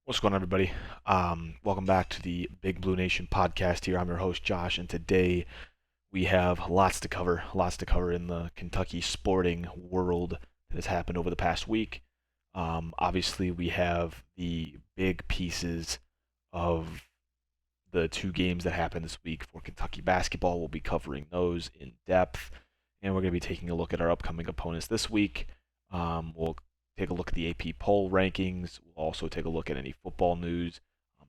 What's going on, everybody? Welcome back to the Big Blue Nation podcast here. I'm your host, Josh, and today we have lots to cover in the Kentucky sporting world that has happened over the past week. Obviously, we have the big pieces of the two games that happened this week for Kentucky basketball. We'll be covering those in depth, and we're going to be taking a look at our upcoming opponents this week. We'll take a look at the AP poll rankings. We'll also take a look at any football news,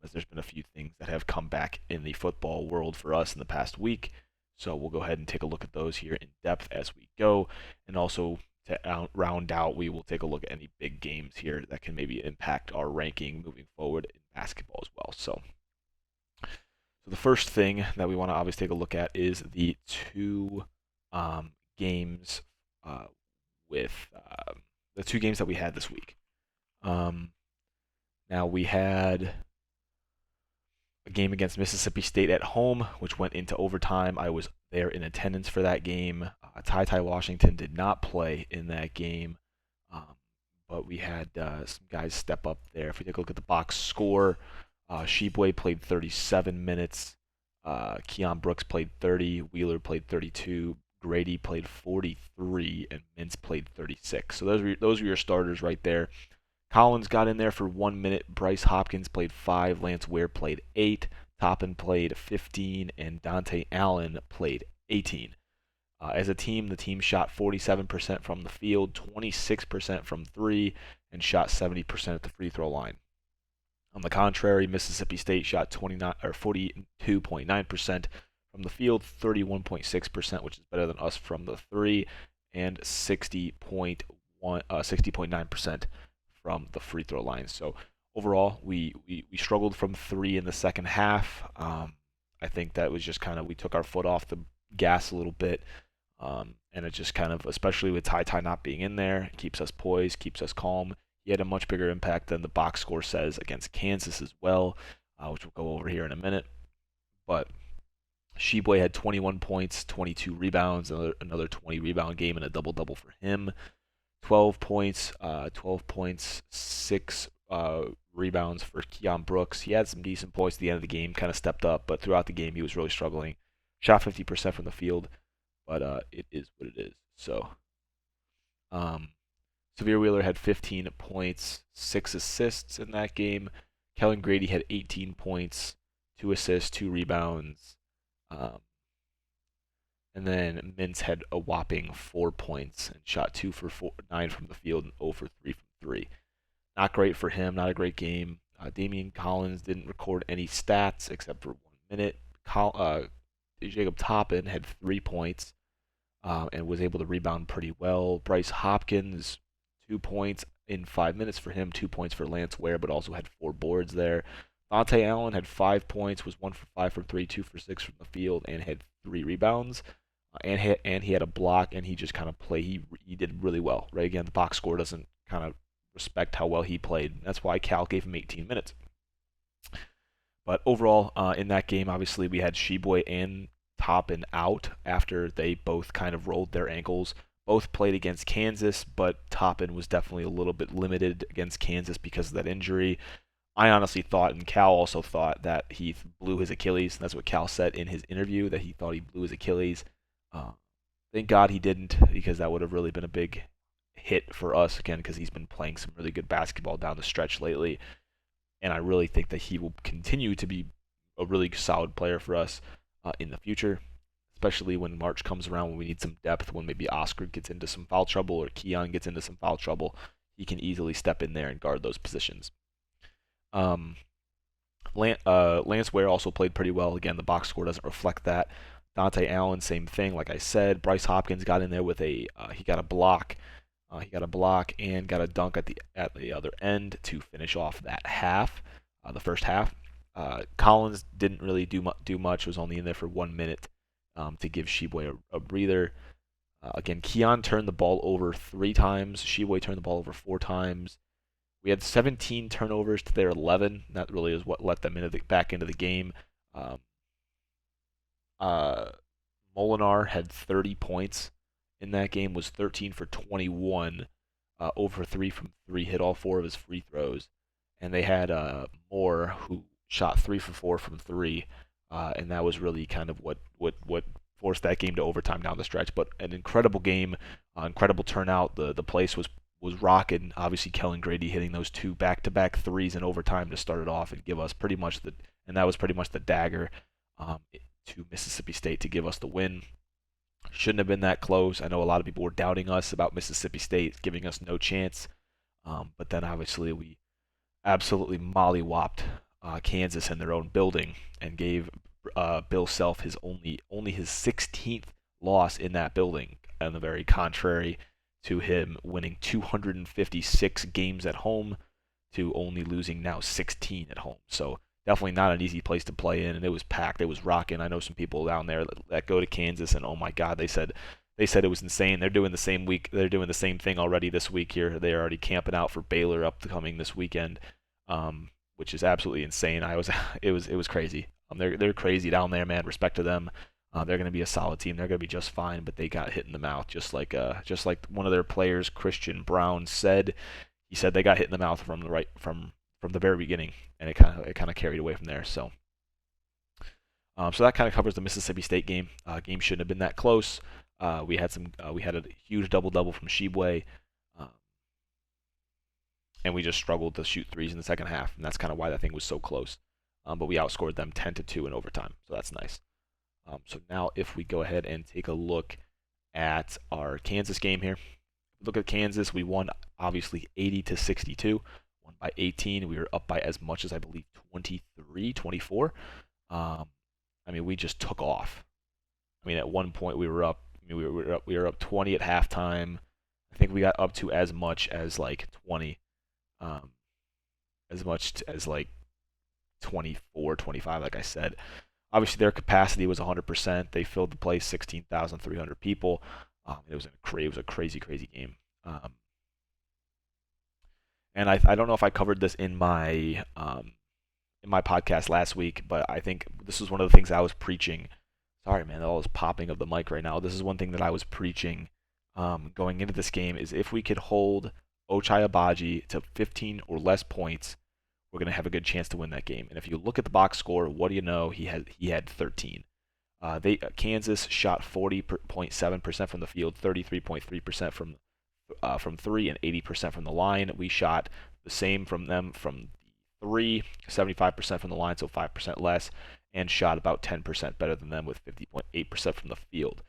as there's been a few things that have come back in the football world for us in the past week. So we'll go ahead and take a look at those here in depth as we go, and also to round out, we will take a look at any big games here that can maybe impact our ranking moving forward in basketball as well. So the first thing that we want to obviously take a look at is the two games with the two games that we had this week. Um, Now we had a game against Mississippi State at home, which went into overtime. I was there in attendance for that game. Ty Washington did not play in that game, um, but we had some guys step up there. If we take a look at the box score, Sheboy played 37 minutes. Keon Brooks played 30. Wheeler played 32. Grady played 43, and Mintz played 36. So those were your starters right there. Collins got in there for 1 minute. Bryce Hopkins played 5. Lance Ware played 8. Toppin played 15, and Dante Allen played 18. As a team, the team shot 47% from the field, 26% from three, and shot 70% at the free throw line. On the contrary, Mississippi State shot 42.9% from the field, 31.6%, which is better than us from the three, and 60.9% from the free throw line. So overall, we struggled from three in the second half. I think that was just kind of, we took our foot off the gas a little bit. And it just kind of, especially with Ty not being in there, keeps us poised, keeps us calm. He had a much bigger impact than the box score says against Kansas as well, which we'll go over here in a minute. But Sheboy had 21 points, 22 rebounds, another 20 rebound game, and a double-double for him. 12 points, 6 rebounds for Keon Brooks. He had some decent points at the end of the game, kind of stepped up, but throughout the game he was really struggling. Shot 50% from the field, but it is what it is. So, Severe Wheeler had 15 points, 6 assists in that game. Kellen Grady had 18 points, 2 assists, 2 rebounds. And then Mintz had a whopping 4 points and shot 2 for 9 from the field and 0 for 3 from 3. Not great for him, not a great game. Damian Collins didn't record any stats except for 1 minute. Jacob Toppin had 3 points and was able to rebound pretty well. Bryce Hopkins, 2 points in 5 minutes for him, 2 points for Lance Ware, but also had 4 boards there. Dante Allen had 5 points, was 1 for 5 from 3, 2 for 6 from the field, and had 3 rebounds. And he had a block, and he just kind of played. He did really well, right? Again, the box score doesn't kind of respect how well he played. That's why Cal gave him 18 minutes. But overall, in that game, obviously we had Sheboy and Toppin out after they both kind of rolled their ankles. Both played against Kansas, but Toppin was definitely a little bit limited against Kansas because of that injury. I honestly thought, and Cal also thought, that he blew his Achilles. That's what Cal said in his interview, that he thought he blew his Achilles. Thank God he didn't, because that would have really been a big hit for us, again, because he's been playing some really good basketball down the stretch lately. And I really think that he will continue to be a really solid player for us in the future, especially when March comes around, when we need some depth, when maybe Oscar gets into some foul trouble or Keon gets into some foul trouble. He can easily step in there and guard those positions. Lance Ware also played pretty well. Again, the box score doesn't reflect that. Dante Allen, same thing. Like I said, Bryce Hopkins got in there with he got a block. He got a block and got a dunk at the other end to finish off that half, the first half. Collins didn't really do much. Was only in there for 1 minute to give Sheboy a breather. Again, Keon turned the ball over 3 times. Sheboy turned the ball over 4 times. We had 17 turnovers to their 11. That really is what let them back into the game. Molinar had 30 points in that game, was 13 for 21, over 3 from 3, hit all 4 of his free throws, and they had Moore who shot 3 for 4 from three, and that was really kind of what forced that game to overtime down the stretch. But an incredible game, incredible turnout. The place was rocking. Obviously, Kellen Grady hitting those two back-to-back threes in overtime to start it off and give us pretty much and that was pretty much the dagger to Mississippi State to give us the win. Shouldn't have been that close. I know a lot of people were doubting us about Mississippi State, giving us no chance. But then obviously we absolutely mollywopped Kansas in their own building and gave Bill Self his only his 16th loss in that building, and the very contrary to him winning 256 games at home to only losing now 16 at home. So definitely not an easy place to play in, and it was packed. It was rocking. I know some people down there that go to Kansas, and oh my God, they said it was insane. They're doing the same week. They're doing the same thing already this week here. They're already camping out for Baylor upcoming this weekend, which is absolutely insane. It was crazy. They're crazy down there, man. Respect to them. They're going to be a solid team. They're going to be just fine, but they got hit in the mouth, just like one of their players, Christian Brown, said. He said they got hit in the mouth from the very beginning, and it kind of carried away from there. So that kind of covers the Mississippi State game. Game shouldn't have been that close. We had a huge double from Shibwe, and we just struggled to shoot threes in the second half, and that's kind of why that thing was so close. But we outscored them 10-2 in overtime, so that's nice. So now if we go ahead and take a look at our Kansas game here. Look at Kansas, we won obviously 80-62, won by 18. We were up by as much as I believe 23, 24. I mean, we just took off. I mean, at one point we were up. I mean, we were up 20 at halftime. I think we got up to as much as like 20, as much as like 24, 25, like I said. Obviously, their capacity was 100%. They filled the place, 16,300 people. It was a crazy game. And I don't know if I covered this in my podcast last week, but I think this was one of the things I was preaching. Sorry, man, all is popping of the mic right now. This is one thing that I was preaching going into this game is if we could hold Ochai Agbaji to 15 or less points, we're going to have a good chance to win that game. And if you look at the box score, what do you know? He had 13. Kansas shot 40.7% from the field, 33.3% from three, and 80% from the line. We shot the same from them from three, 75% from the line, so 5% less, and shot about 10% better than them with 50.8% from the field.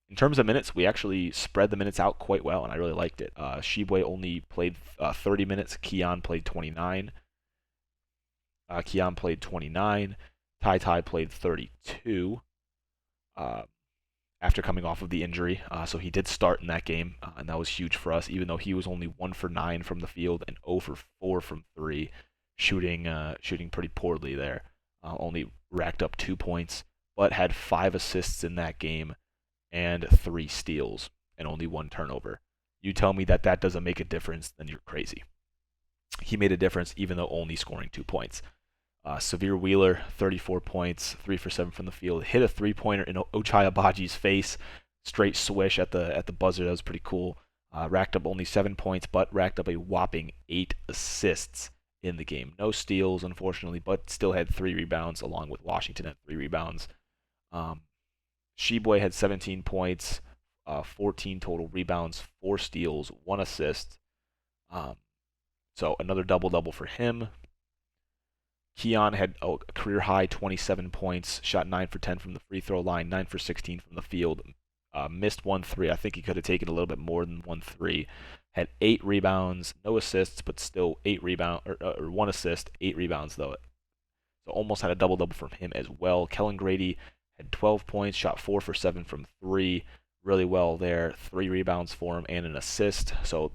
In terms of minutes, we actually spread the minutes out quite well, and I really liked it. Shibwe only played 30 minutes. Keon played 29. Ty played 32 after coming off of the injury, so he did start in that game, and that was huge for us, even though he was only 1 for 9 from the field and 0 for 4 from 3, shooting pretty poorly there. Only racked up 2 points, but had 5 assists in that game and 3 steals and only 1 turnover. You tell me that doesn't make a difference, then you're crazy. He made a difference even though only scoring 2 points. Severe Wheeler, 34 points, 3 for 7 from the field. Hit a 3-pointer in Ochai Agbaji's face. Straight swish at the buzzer. That was pretty cool. Racked up only 7 points, but racked up a whopping 8 assists in the game. No steals, unfortunately, but still had 3 rebounds, along with Washington at 3 rebounds. Shibwe had 17 points, 14 total rebounds, 4 steals, 1 assist. So another double-double for him. Keon had a career-high 27 points, shot 9 for 10 from the free throw line, 9 for 16 from the field, missed 1 3. I think he could have taken a little bit more than 1 3. Had 8 rebounds, no assists, but still 8 rebounds, or 1 assist, 8 rebounds though. So almost had a double-double from him as well. Kellen Grady had 12 points, shot 4 for 7 from 3, really well there. 3 rebounds for him and an assist. So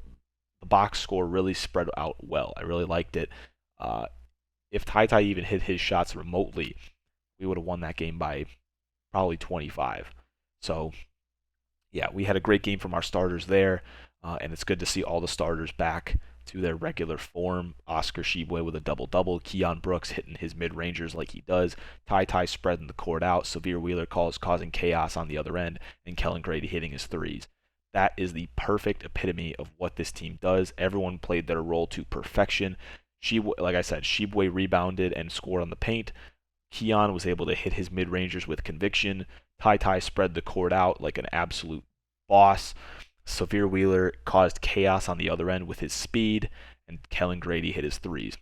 the box score really spread out well. I really liked it. If Ty even hit his shots remotely, we would have won that game by probably 25. So, yeah, we had a great game from our starters there, and it's good to see all the starters back to their regular form. Oscar Shibwe with a double-double. Keon Brooks hitting his mid-rangers like he does. Ty spreading the court out. Severe Wheeler causing chaos on the other end, and Kellen Grady hitting his threes. That is the perfect epitome of what this team does. Everyone played their role to perfection. Like I said, Shibwe rebounded and scored on the paint. Keon was able to hit his mid-rangers with conviction. Tai spread the court out like an absolute boss. Severe Wheeler caused chaos on the other end with his speed, and Kellen Grady hit his threes.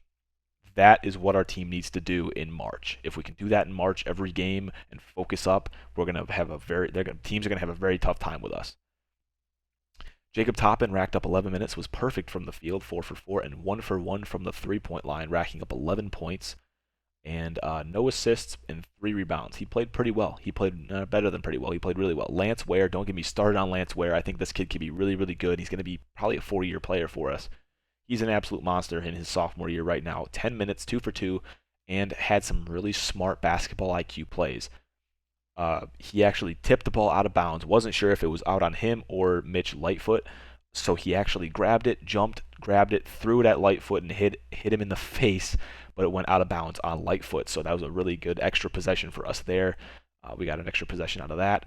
That is what our team needs to do in March. If we can do that in March every game and focus up, we're gonna have teams are gonna have a very tough time with us. Jacob Toppin racked up 11 minutes, was perfect from the field, 4 for 4, and 1 for 1 from the three-point line, racking up 11 points and no assists and 3 rebounds. He played pretty well. He played better than pretty well. He played really well. Lance Ware, don't get me started on Lance Ware. I think this kid could be really, really good. He's going to be probably a 4-year player for us. He's an absolute monster in his sophomore year right now. 10 minutes, 2 for 2, and had some really smart basketball IQ plays. He actually tipped the ball out of bounds. Wasn't sure if it was out on him or Mitch Lightfoot. So he actually grabbed it, jumped, grabbed it, threw it at Lightfoot, and hit him in the face, but it went out of bounds on Lightfoot. So that was a really good extra possession for us there. We got an extra possession out of that.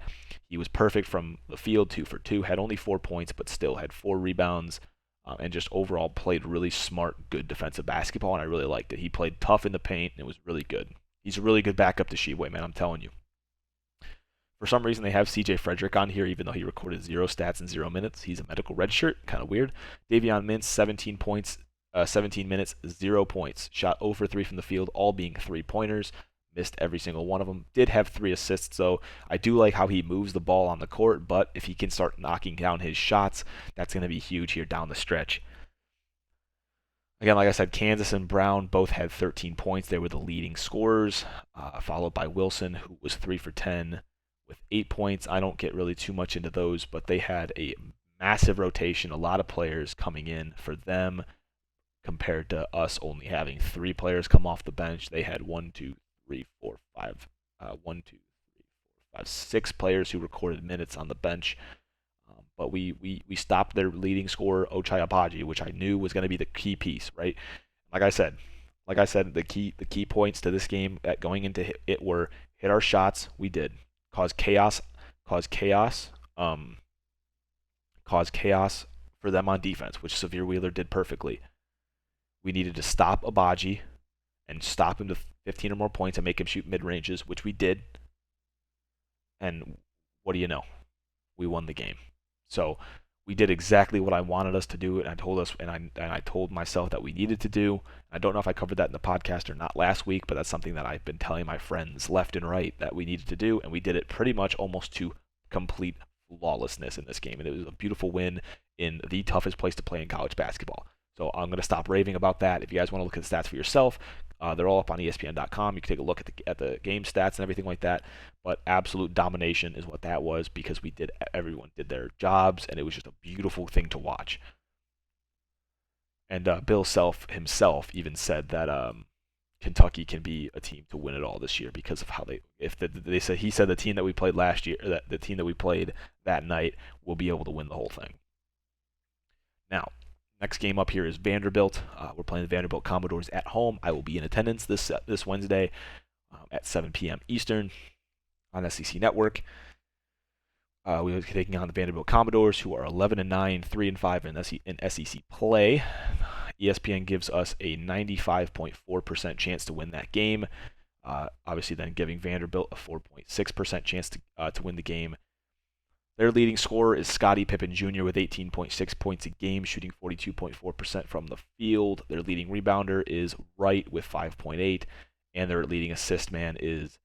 He was perfect from the field, 2 for 2, had only 4 points, but still had 4 rebounds, and just overall played really smart, good defensive basketball, and I really liked it. He played tough in the paint, and it was really good. He's a really good backup to Shibwe, man, I'm telling you. For some reason, they have CJ Frederick on here, even though he recorded 0 stats in 0 minutes. He's a medical redshirt, kind of weird. Davion Mintz, 17 points, 17 minutes, 0 points. Shot 0 for 3 from the field, all being 3-pointers. Missed every single one of them. Did have 3 assists, though. I do like how he moves the ball on the court, but if he can start knocking down his shots, that's going to be huge here down the stretch. Again, like I said, Kansas and Brown both had 13 points. They were the leading scorers, followed by Wilson, who was 3 for 10 with 8 points. I don't get really too much into those, but they had a massive rotation, a lot of players coming in for them compared to us only having 3 players come off the bench. They had 6 players who recorded minutes on the bench. But we stopped their leading scorer, Ochai Agbaji, which I knew was going to be the key piece, right? Like I said, the key points to this game at going into it were hit our shots. We did. Cause chaos for them on defense, which Severe Wheeler did perfectly. We needed to stop Agbaji and stop him to 15 or more points and make him shoot mid-ranges, which we did. And what do you know? We won the game. So we did exactly what I wanted us to do, and I told myself that we needed to do. I don't know if I covered that in the podcast or not last week, but that's something that I've been telling my friends left and right that we needed to do, and we did it pretty much almost to complete flawlessness in this game. And it was a beautiful win in the toughest place to play in college basketball. So I'm going to stop raving about that. If you guys want to look at the stats for yourself, they're all up on ESPN.com. You can take a look at the game stats and everything like that. But absolute domination is what that was, because everyone did their jobs, and it was just a beautiful thing to watch. And Bill Self himself even said that Kentucky can be a team to win it all this year because of how he said the team that we played last year, the team that we played that night, will be able to win the whole thing. Now, next game up here is Vanderbilt. We're playing the Vanderbilt Commodores at home. I will be in attendance this Wednesday at 7 p.m. Eastern on SEC Network. We are taking on the Vanderbilt Commodores, who are 11-9, 3-5 in SEC play. ESPN gives us a 95.4% chance to win that game. Obviously, then giving Vanderbilt a 4.6% chance to win the game. Their leading scorer is Scottie Pippen Jr. with 18.6 points a game, shooting 42.4% from the field. Their leading rebounder is Wright with 5.8, and their leading assist man is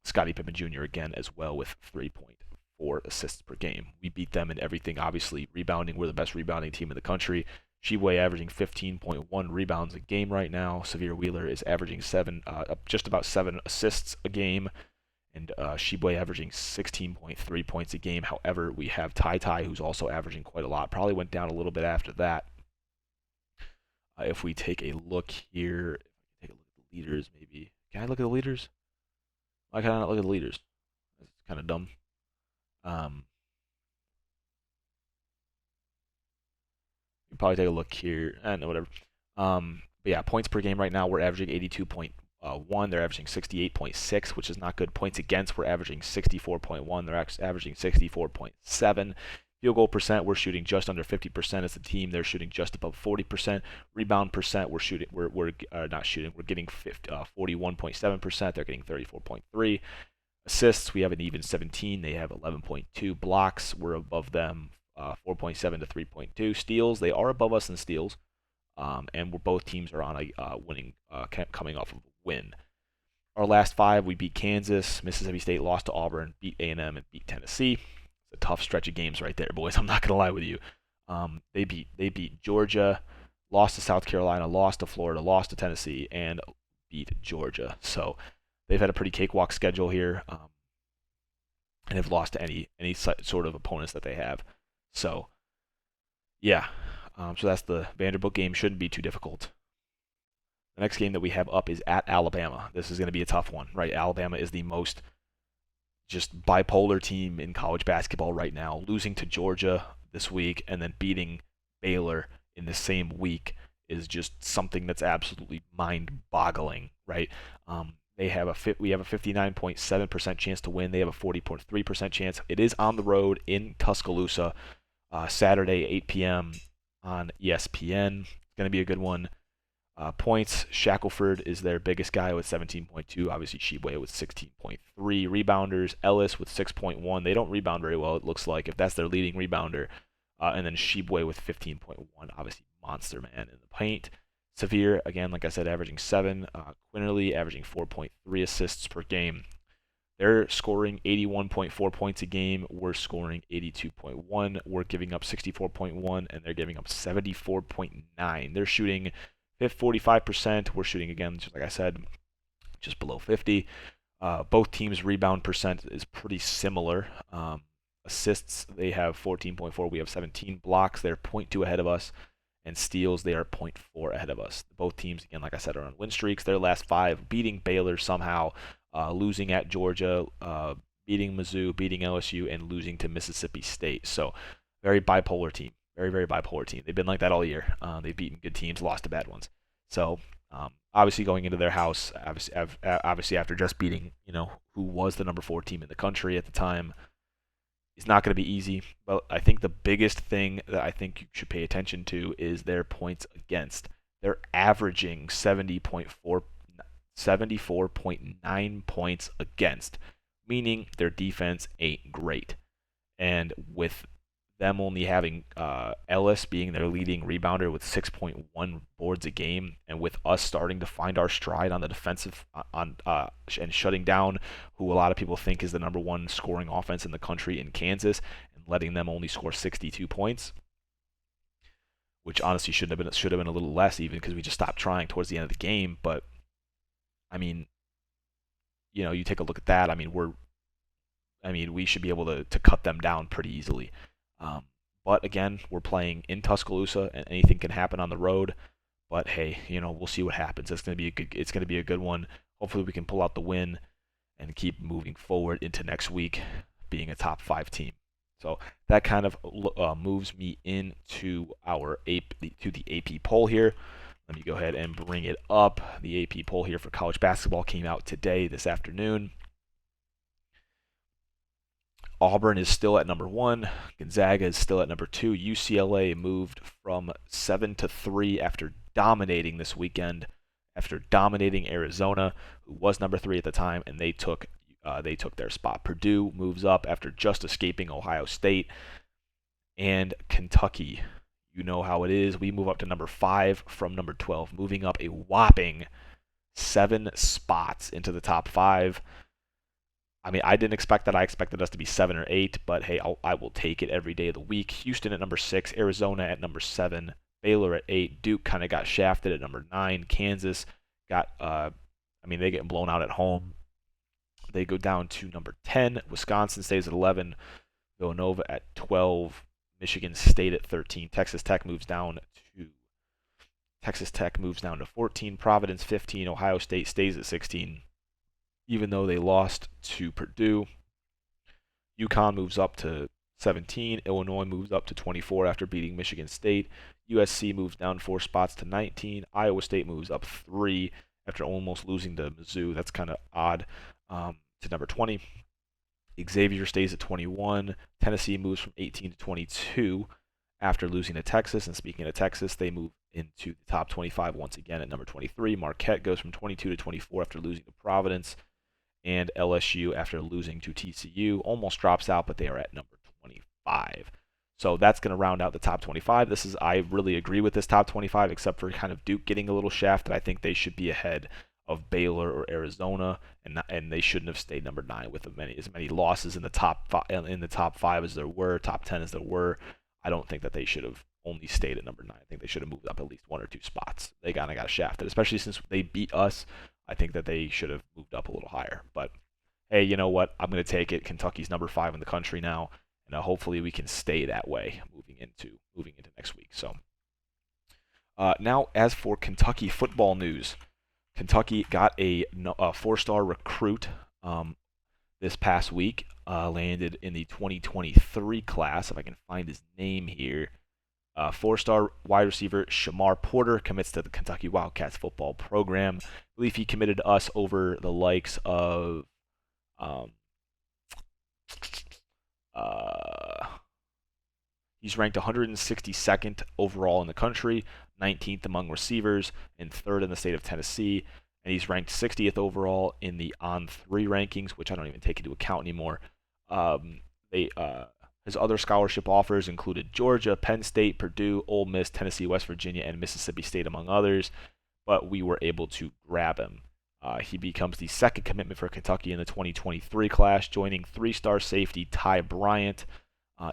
Scottie Pippen Jr. again as well with 3.4 assists per game. We beat them in everything, obviously. Rebounding, we're the best rebounding team in the country. Shibwe averaging 15.1 rebounds a game right now. Severe Wheeler is averaging just about 7 assists a game. And Shibwe averaging 16.3 points a game. However, we have Tai, who's also averaging quite a lot. Probably went down a little bit after that. If we take a look here, take a look at the leaders maybe. Can I look at the leaders? Why can I not look at the leaders? That's kind of dumb. You probably take a look here. No, whatever. But yeah, points per game right now, we're averaging 82.1. They're averaging 68.6, which is not good. Points against, we're averaging 64.1. They're averaging 64.7. Field goal percent, we're shooting just under 50% as a team. They're shooting just above 40%. Rebound percent, we're not shooting. We're getting 41.7%. They're getting 34.3. Assists, we have an even 17. They have 11.2. Blocks, we're above them 4.7 to 3.2. Steals, they are above us in steals. And both teams are on a winning, coming off of a win. Our last 5, we beat Kansas, Mississippi State lost to Auburn, beat A&M, and beat Tennessee. It's a tough stretch of games right there, boys. I'm not gonna lie with you. They beat Georgia, lost to South Carolina, lost to Florida, lost to Tennessee, and beat Georgia. So they've had a pretty cakewalk schedule here, and have lost to any sort of opponents that they have. So yeah, so that's the Vanderbilt game. Shouldn't be too difficult. The next game that we have up is at Alabama. This is going to be a tough one, right? Alabama is the most just bipolar team in college basketball right now, losing to Georgia this week and then beating Baylor in the same week is just something that's absolutely mind-boggling, right? We have a 59.7% chance to win. They have a 40.3% chance. It is on the road in Tuscaloosa, Saturday, 8 p.m. on ESPN. It's going to be a good one. Points, Shackelford is their biggest guy with 17.2. Obviously, Sheboy with 16.3. Rebounders, Ellis with 6.1. They don't rebound very well, it looks like, if that's their leading rebounder. And then Sheboy with 15.1. Obviously, monster man in the paint. Severe, again, like I said, averaging 7. Quinterly averaging 4.3 assists per game. They're scoring 81.4 points a game. We're scoring 82.1. We're giving up 64.1, and they're giving up 74.9. They're shooting 45%. We're shooting, again, just like I said, just below 50. Both teams' rebound percent is pretty similar. Assists, they have 14.4. We have 17. Blocks, they're 0.2 ahead of us. And steals, they are 0.4 ahead of us. Both teams, again, like I said, are on win streaks. Their last 5, beating Baylor somehow, losing at Georgia, beating Mizzou, beating LSU, and losing to Mississippi State. So, very bipolar team. Very, very bipolar team. They've been like that all year. They've beaten good teams, lost to bad ones. So, obviously going into their house, obviously after just beating, who was the number 4 team in the country at the time, is not going to be easy. But I think the biggest thing that I think you should pay attention to is their points against. They're averaging 74.9 points against, meaning their defense ain't great. And with them only having Ellis being their leading rebounder with 6.1 boards a game, and with us starting to find our stride on the defensive and shutting down who a lot of people think is the number 1 scoring offense in the country in Kansas, and letting them only score 62 points, which honestly should have been a little less even because we just stopped trying towards the end of the game. But I mean, you take a look at that. I mean, we should be able to cut them down pretty easily. But again, we're playing in Tuscaloosa, and anything can happen on the road. But hey, we'll see what happens. It's going to be a good one. Hopefully, we can pull out the win and keep moving forward into next week, being a top 5 team. So that kind of moves me into the AP poll here. Let me go ahead and bring it up. The AP poll here for college basketball came out this afternoon. Auburn is still at number 1. Gonzaga is still at number 2. UCLA moved from 7 to 3 after dominating this weekend, after dominating Arizona, who was number 3 at the time, and they took their spot. Purdue moves up after just escaping Ohio State. And Kentucky, you know how it is. We move up to number 5 from number 12, moving up a whopping 7 spots into the top 5. I mean, I didn't expect that. I expected us to be 7 or 8, but hey, I will take it every day of the week. Houston at number 6, Arizona at number 7, Baylor at 8, Duke kind of got shafted at number 9, Kansas got, they get blown out at home. They go down to number 10, Wisconsin stays at 11, Villanova at 12, Michigan State at 13, Texas Tech moves down to 14, Providence 15, Ohio State stays at 16. Even though they lost to Purdue. UConn moves up to 17. Illinois moves up to 24 after beating Michigan State. USC moves down 4 spots to 19. Iowa State moves up 3 after almost losing to Mizzou. That's kind of odd, to number 20. Xavier stays at 21. Tennessee moves from 18 to 22 after losing to Texas. And speaking of Texas, they move into the top 25 once again at number 23. Marquette goes from 22 to 24 after losing to Providence. And LSU, after losing to TCU, almost drops out, but they are at number 25. So that's going to round out the top 25. I really agree with this top 25, except for kind of Duke getting a little shafted. I think they should be ahead of Baylor or Arizona, and they shouldn't have stayed number 9 with as many losses in the top five as there were, top 10 as there were. I don't think that they should have only stayed at number 9. I think they should have moved up at least 1 or 2 spots. They kind of got shafted, especially since they beat us. I think that they should have moved up a little higher. But hey, you know what? I'm going to take it. Kentucky's number 5 in the country now, and hopefully we can stay that way moving into next week. So now, as for Kentucky football news, Kentucky got a 4-star recruit this past week. Landed in the 2023 class. If I can find his name here. 4-star wide receiver Shamar Porter commits to the Kentucky Wildcats football program. I believe he committed to us over the likes of he's ranked 162nd overall in the country, 19th among receivers, and 3rd in the state of Tennessee. And he's ranked 60th overall in the On3 rankings, which I don't even take into account anymore. His other scholarship offers included Georgia, Penn State, Purdue, Ole Miss, Tennessee, West Virginia, and Mississippi State, among others, but we were able to grab him. He becomes the second commitment for Kentucky in the 2023 class, joining 3-star safety Ty Bryant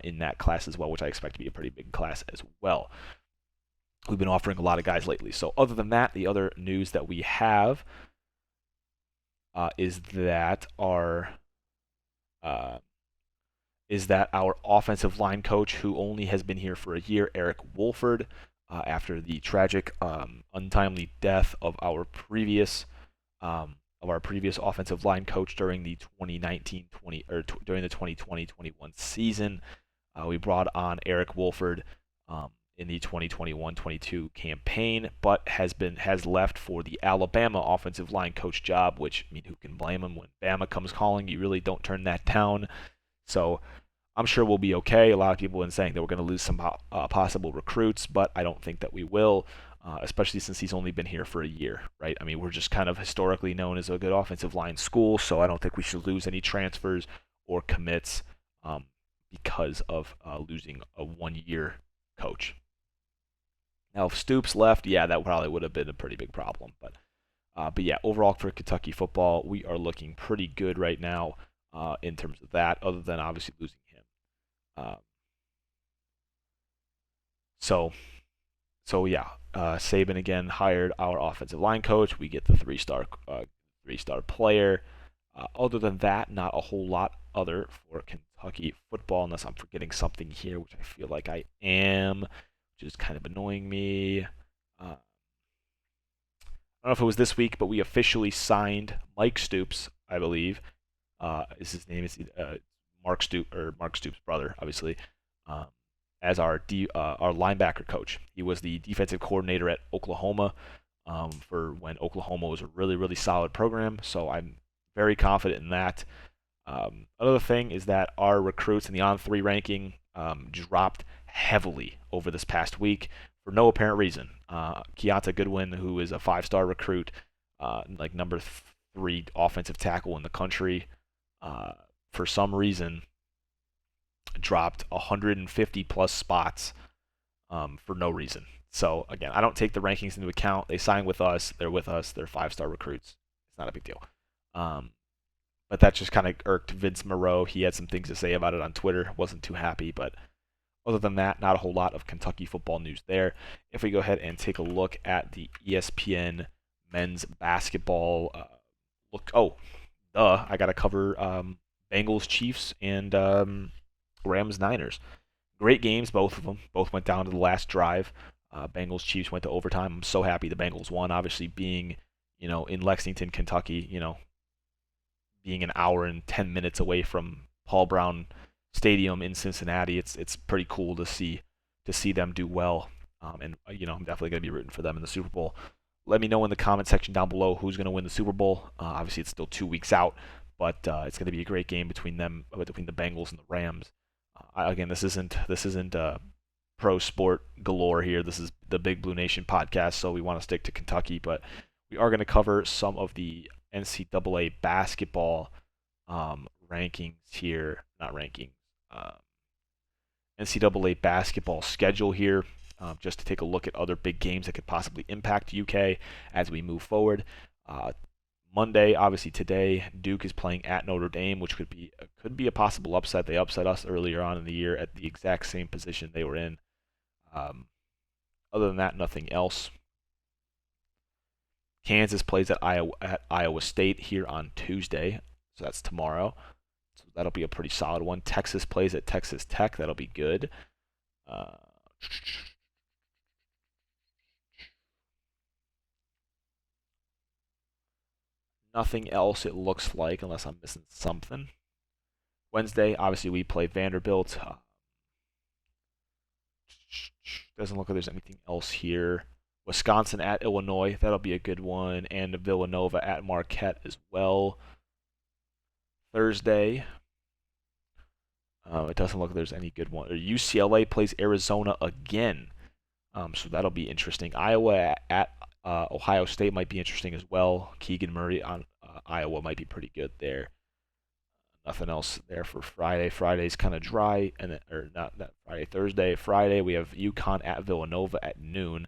in that class as well, which I expect to be a pretty big class as well. We've been offering a lot of guys lately. So other than that, the other news that we have is that our offensive line coach, who only has been here for a year, Eric Wolford, after the tragic, untimely death of our previous offensive line coach during the 2020-21 season. We brought on Eric Wolford in the 2021-22 campaign, but has left for the Alabama offensive line coach job, which, I mean, who can blame him? When Bama comes calling, you really don't turn that down. So I'm sure we'll be okay. A lot of people have been saying that we're going to lose some possible recruits, but I don't think that we will, especially since he's only been here for a year, right? I mean, we're just kind of historically known as a good offensive line school, so I don't think we should lose any transfers or commits because of losing a 1-year coach. Now, if Stoops left, yeah, that probably would have been a pretty big problem. But yeah, overall for Kentucky football, we are looking pretty good right now in terms of that, other than obviously losing him. So yeah, Saban again hired our offensive line coach. We get the 3-star player. Other than that, not a whole lot other for Kentucky football, unless I'm forgetting something here, which I feel like I am, which is kind of annoying me. I don't know if it was this week, but we officially signed Mike Stoops, I believe. Is his name? Is Mark Stoops' brother, obviously, as our linebacker coach. He was the defensive coordinator at Oklahoma for when Oklahoma was a really, really solid program. So I'm very confident in that. Another thing is that our recruits in the On3 ranking dropped heavily over this past week for no apparent reason. Keonta Goodwin, who is a 5-star recruit, like number 3 offensive tackle in the country, for some reason dropped 150 plus spots for no reason. So again, I don't take the rankings into account. They signed with us. They're with us. They're 5-star recruits. It's not a big deal. But that just kind of irked Vince Moreau. He had some things to say about it on Twitter. Wasn't too happy, but other than that, not a whole lot of Kentucky football news there. If we go ahead and take a look at the ESPN men's basketball I got to cover Bengals Chiefs and Rams Niners. Great games, both of them. Both went down to the last drive. Bengals Chiefs went to overtime. I'm so happy the Bengals won. Obviously, being in Lexington, Kentucky, being an hour and 10 minutes away from Paul Brown Stadium in Cincinnati, it's pretty cool to see them do well. And I'm definitely going to be rooting for them in the Super Bowl. Let me know in the comment section down below who's going to win the Super Bowl. Obviously, it's still 2 weeks out, but it's going to be a great game between between the Bengals and the Rams. Again, this isn't pro sport galore here. This is the Big Blue Nation podcast, so we want to stick to Kentucky, but we are going to cover some of the NCAA basketball rankings here, not rankings, NCAA basketball schedule here, just to take a look at other big games that could possibly impact UK as we move forward. Monday, obviously today, Duke is playing at Notre Dame, which could be a possible upset. They upset us earlier on in the year at the exact same position they were in. Other than that, nothing else. Kansas plays at Iowa State here on Tuesday, so that's tomorrow. So that'll be a pretty solid one. Texas plays at Texas Tech. That'll be good. Nothing else it looks like, unless I'm missing something. Wednesday, obviously we play Vanderbilt. Doesn't look like there's anything else here. Wisconsin at Illinois, that'll be a good one, and Villanova at Marquette as well. Thursday, it doesn't look like there's any good one. UCLA plays Arizona again, so that'll be interesting. Iowa at Ohio State might be interesting as well. Keegan Murray on Iowa might be pretty good there. Nothing else there for Friday. Friday's kind of dry, or not Friday. Thursday, Friday we have UConn at Villanova at noon.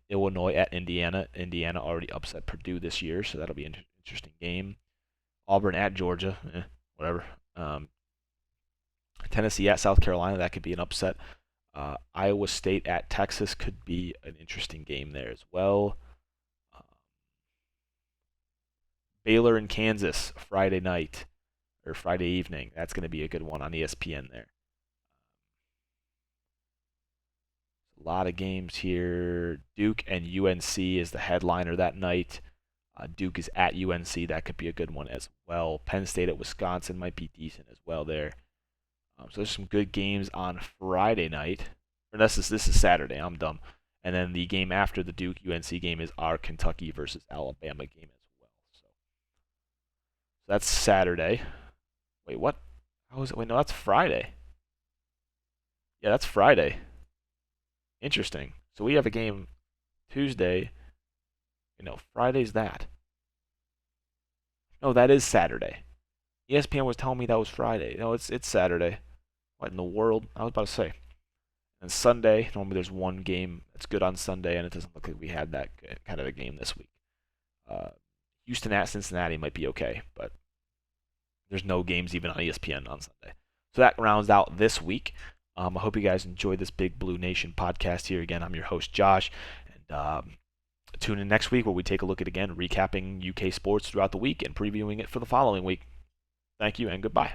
Illinois at Indiana. Indiana already upset Purdue this year, so that'll be an interesting game. Auburn at Georgia, whatever. Tennessee at South Carolina, that could be an upset. Iowa State at Texas could be an interesting game there as well. Baylor and Kansas Friday night or Friday evening. That's going to be a good one on ESPN there. A lot of games here. Duke and UNC is the headliner that night. Duke is at UNC. That could be a good one as well. Penn State at Wisconsin might be decent as well there. So there's some good games on Friday night. Or this is Saturday. I'm dumb. And then the game after the Duke UNC game is our Kentucky versus Alabama game as well. So that's Saturday. Wait, what? How is it? Wait, no, that's Friday. Yeah, that's Friday. Interesting. So we have a game Tuesday. Friday's that. No, that is Saturday. ESPN was telling me that was Friday. No, it's Saturday. What in the world? I was about to say. And Sunday, normally there's one game that's good on Sunday, and it doesn't look like we had that kind of a game this week. Houston at Cincinnati might be okay, but there's no games even on ESPN on Sunday. So that rounds out this week. I hope you guys enjoyed this Big Blue Nation podcast here. Again, I'm your host, Josh. And tune in next week where we take a look at, again, recapping UK sports throughout the week and previewing it for the following week. Thank you and goodbye.